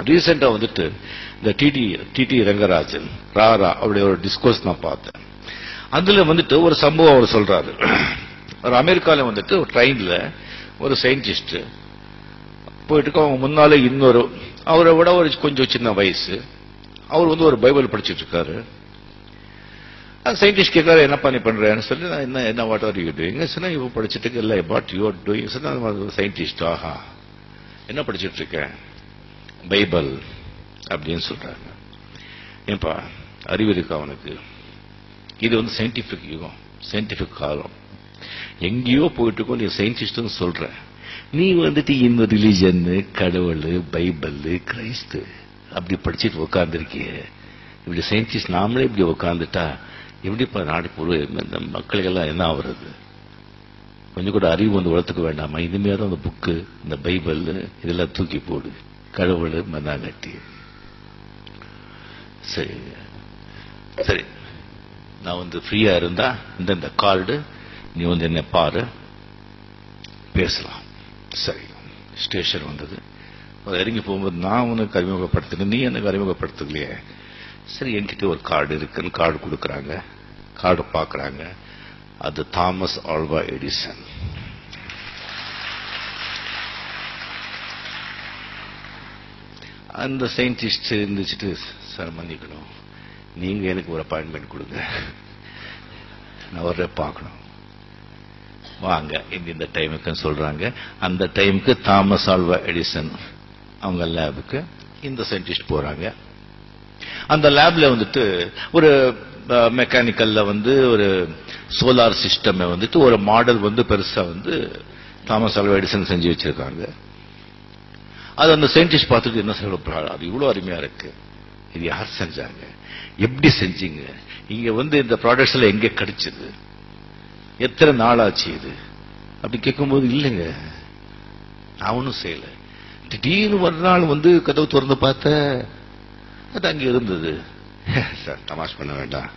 ரீசெண்டா வந்துட்டு இந்த டிடி ரங்கராஜன் ராரா அவருடைய ஒரு டிஸ்கோர்ஸ் நான் பார்த்தேன். அதுல வந்துட்டு ஒரு சம்பவம் அவர் சொல்றாரு. ஒரு அமெரிக்கால வந்துட்டு ஒரு ட்ரெயின்ல ஒரு சயின்டிஸ்ட் போயிட்டு அவங்க முன்னாலே இன்னொரு அவரை விட ஒரு கொஞ்சம் சின்ன வயசு அவர் வந்து ஒரு பைபிள் படிச்சுட்டு இருக்காரு. அந்த சயின்டிஸ்ட் கேட்காரு, என்னப்பா நீ பண்றேன்னு சொல்லி, நான் என்ன வாட் ஆர் யூ டூயிங் சொன்னா, இவ படிச்சுட்டு இல்லை வாட் யூ ஆர் டூயிங் சொன்னா, சயின்டிஸ்ட் ஆஹா என்ன படிச்சுட்டு இருக்கேன், பைபிள் அப்படின்னு சொல்றாங்க. ஏன்பா அறிவு இருக்கு அவனுக்கு? இது வந்து சயின்டிபிக் யுகம், சயின்டிபிக் காலம். எங்கேயோ போயிட்டு இருக்கோம், நீ சயின்டிஸ்ட் சொல்ற, நீ வந்துட்டு இந்த ரிலிஜன் கடவுள் பைபிள் கிறிஸ்து அப்படி படிச்சுட்டு உட்கார்ந்துருக்கிய. இப்படி சயின்டிஸ்ட் நாமளே இப்படி உட்கார்ந்துட்டா எப்படி நாடு இந்த மக்களுக்கெல்லாம் என்ன ஆகுறது? கொஞ்சம் கூட அறிவு வந்து வளர்த்துக்க வேண்டாமா? இனிமேதான் அந்த புக்கு இந்த பைபிள் இதெல்லாம் தூக்கி போடு, கடவுள் மண்ணாங்கட்டி. சரி சரி, நான் வந்து ஃப்ரீயா இருந்தா இந்த கார்டு நீ வந்து என்ன பாரு, பேசலாம். சரி, ஸ்டேஷன் வந்தது. இறங்கி போகும்போது நான் உனக்கு அறிமுகப்படுத்தினேன், நீ எனக்கு அறிமுகப்படுத்தலையே. சரி, என்கிட்ட ஒரு கார்டு இருக்குன்னு கார்டு கொடுக்குறாங்க. கார்டு பார்க்கறாங்க, அது தாமஸ் ஆல்வா எடிசன். அந்த சயின்டிஸ்ட் இருந்துச்சுட்டு, சார் மன்னிக்கணும், நீங்க எனக்கு ஒரு அப்பாயின்மெண்ட் கொடுங்க, நான் வர்ற பார்க்கணும், வாங்க இந்த டைமுக்கு சொல்றாங்க. அந்த டைமுக்கு தாமஸ் ஆல்வா எடிசன் அவங்க லேபுக்கு இந்த சயின்டிஸ்ட் போறாங்க. அந்த லேப்ல வந்துட்டு ஒரு மெக்கானிக்கல்ல வந்து ஒரு சோலார் சிஸ்டம் வந்துட்டு ஒரு மாடல் வந்து பெருசா வந்து தாமஸ் ஆல்வா எடிசன் செஞ்சு வச்சிருக்காங்க. அது அந்த சயின்டிஸ்ட் பார்த்துட்டு என்ன சொல்றாரு, அது இவ்வளவு அருமையா இருக்கு, இது யார் செஞ்சாங்க, எப்படி செஞ்சீங்க, இங்க வந்து இந்த ப்ராடக்ட்ஸ் எல்லாம் எங்க கிடைச்சது, எத்தனை நாள் ஆச்சு இது அப்படி கேட்கும்போது, இல்லைங்க நான் ஒன்னும் செய்யல, திடீர்னு ஒரு நாள் வந்து கதவு திறந்து பார்த்த அது அங்க இருந்தது. சார் தமாஷ் பண்ண வேண்டாம்,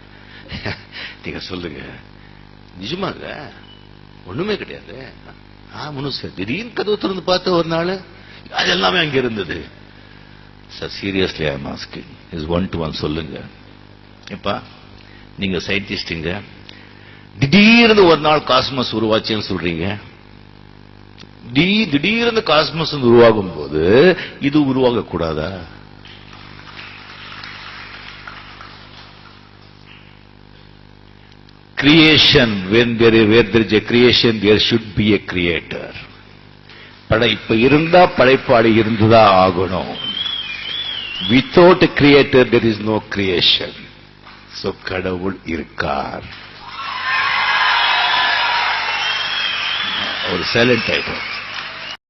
நீங்க சொல்லுங்க, நிஜமாங்க ஒண்ணுமே கிடையாது, ஒன்னும் சார் திடீர்னு கதவு திறந்து பார்த்த ஒரு நாள் அது எல்லாமே அங்க இருந்தது. Sir seriously I am asking, is 1 to 1 சொல்லுங்க. இப்ப நீங்க சயின்டிஸ்டுங்க, திடீர்னு ஒரு நாள் காஸ்மஸ் உருவாச்சுன்னு சொல்றீங்க. திடீர்னு காஸ்மஸ் உருவாகும் போது இது உருவாக கூடாதா? Creation, when there is a creation there should be a creator. படைப்பு இருந்தா படைப்பாளி இருந்துதான் ஆகணும். Without a creator there is no creation. So கடவுள் இருக்கார். ஒரு சைலண்ட் ஆயிடும்.